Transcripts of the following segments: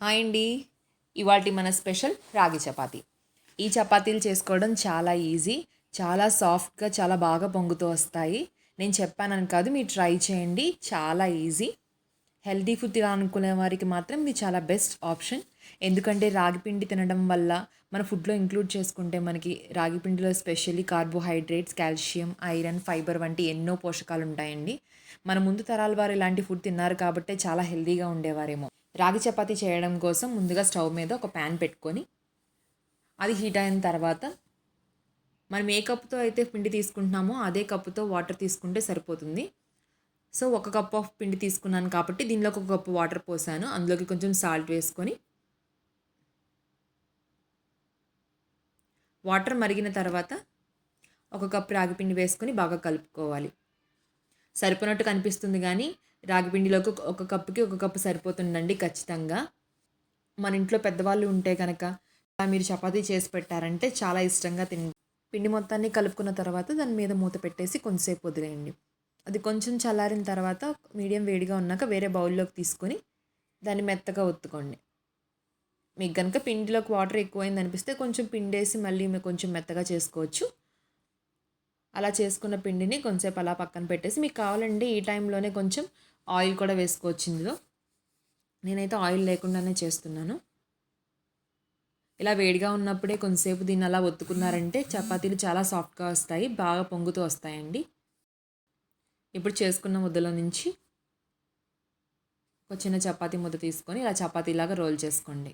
Hi అండి. ఇవాల్టి మన స్పెషల్ రాగి చపాతీ. ఈ చపాతీలు చేసుకోవడం చాలా ఈజీ. చాలా సాఫ్ట్‌గా చాలా బాగా పొంగుతూ వస్తాయి. నేను చెప్పానని కాదు, మీరు ట్రై చేయండి. చాలా ఈజీ. హెల్తీ ఫుడ్ తినాలనుకునే వారికి మాత్రం ఇది చాలా బెస్ట్ ఆప్షన్. ఎందుకంటే రాగి పిండి తినడం వల్ల మన ఫుడ్‌లో ఇంక్లూడ్ చేసుకుంటే మనకి రాగి పిండిలో specially carbohydrates, calcium, iron, fibre వంటి ఎన్నో పోషకాలు ఉంటాయండి. మన ముందు తరాల వారు ఇలాంటి ఫుడ్ తిన్నారు కాబట్టే చాలా హెల్తీగా ఉండేవారేమో. రాగి చపాతీ చేయడం కోసం ముందుగా స్టవ్ మీద ఒక ప్యాన్ పెట్టుకొని అది హీట్ అయిన తర్వాత మనం ఏ కప్పుతో అయితే పిండి తీసుకుంటున్నామో అదే కప్పుతో వాటర్ తీసుకుంటే సరిపోతుంది. సో ఒక కప్ ఆఫ్ పిండి తీసుకున్నాను కాబట్టి దీనిలోకి ఒక కప్పు వాటర్ పోసాను. అందులోకి కొంచెం సాల్ట్ వేసుకొని వాటర్ మరిగిన తర్వాత ఒక కప్పు రాగి పిండి వేసుకొని బాగా కలుపుకోవాలి. సరిపోయినట్టు కనిపిస్తుంది కానీ రాగి పిండిలోకి ఒక కప్పుకి ఒక కప్పు సరిపోతుందండి ఖచ్చితంగా. మన ఇంట్లో పెద్దవాళ్ళు ఉంటే కనుక మీరు చపాతీ చేసి పెట్టారంటే చాలా ఇష్టంగా పిండి మొత్తాన్ని కలుపుకున్న తర్వాత దాని మీద మూత పెట్టేసి కొంచెంసేపు వదిలేయండి. అది కొంచెం చల్లారిన తర్వాత మీడియం వేడిగా ఉన్నాక వేరే బౌల్లోకి తీసుకొని దాన్ని మెత్తగా ఒత్తుకోండి. మీకు కనుక పిండిలోకి వాటర్ ఎక్కువైంది అనిపిస్తే కొంచెం పిండేసి మళ్ళీ మీరు కొంచెం మెత్తగా చేసుకోవచ్చు. అలా చేసుకున్న పిండిని కొంచెంసేపు అలా పక్కన పెట్టేసి మీకు కావాలంటే ఈ టైంలోనే కొంచెం ఆయిల్ కూడా వేసుకోవచ్చు ఇందులో. నేనైతే ఆయిల్ లేకుండానే చేస్తున్నాను. ఇలా వేడిగా ఉన్నప్పుడే కొంచెంసేపు దీన్ని అలా ఒత్తుకున్నారంటే చపాతీలు చాలా సాఫ్ట్గా వస్తాయి, బాగా పొంగుతూ వస్తాయండి. ఇప్పుడు చేసుకున్న ముద్దలో నుంచి ఒక చిన్న చపాతీ ముద్ద తీసుకొని ఇలా చపాతీలాగా రోల్ చేసుకోండి.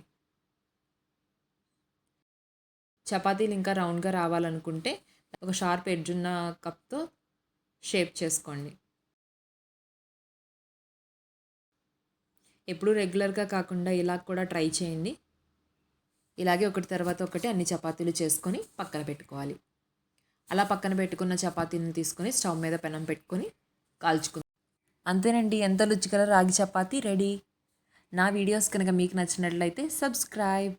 చపాతీలు ఇంకా రౌండ్గా రావాలనుకుంటే ఒక షార్ప్ ఎడ్జ్ ఉన్న కప్తో షేప్ చేసుకోండి. ఎప్పుడు రెగ్యులర్గా కాకుండా ఇలా కూడా ట్రై చేయండి. ఇలాగే ఒకటి తర్వాత ఒకటి అన్ని చపాతీలు చేసుకొని పక్కన పెట్టుకోవాలి. అలా పక్కన పెట్టుకున్న చపాతీలను తీసుకొని స్టవ్ మీద పెనం పెట్టుకొని కాల్చుకుందాం. అంతేనండి, ఎంత రుచికర రాగి చపాతీ రెడీ. నా వీడియోస్ కనుక మీకు నచ్చినట్లయితే సబ్స్క్రైబ్.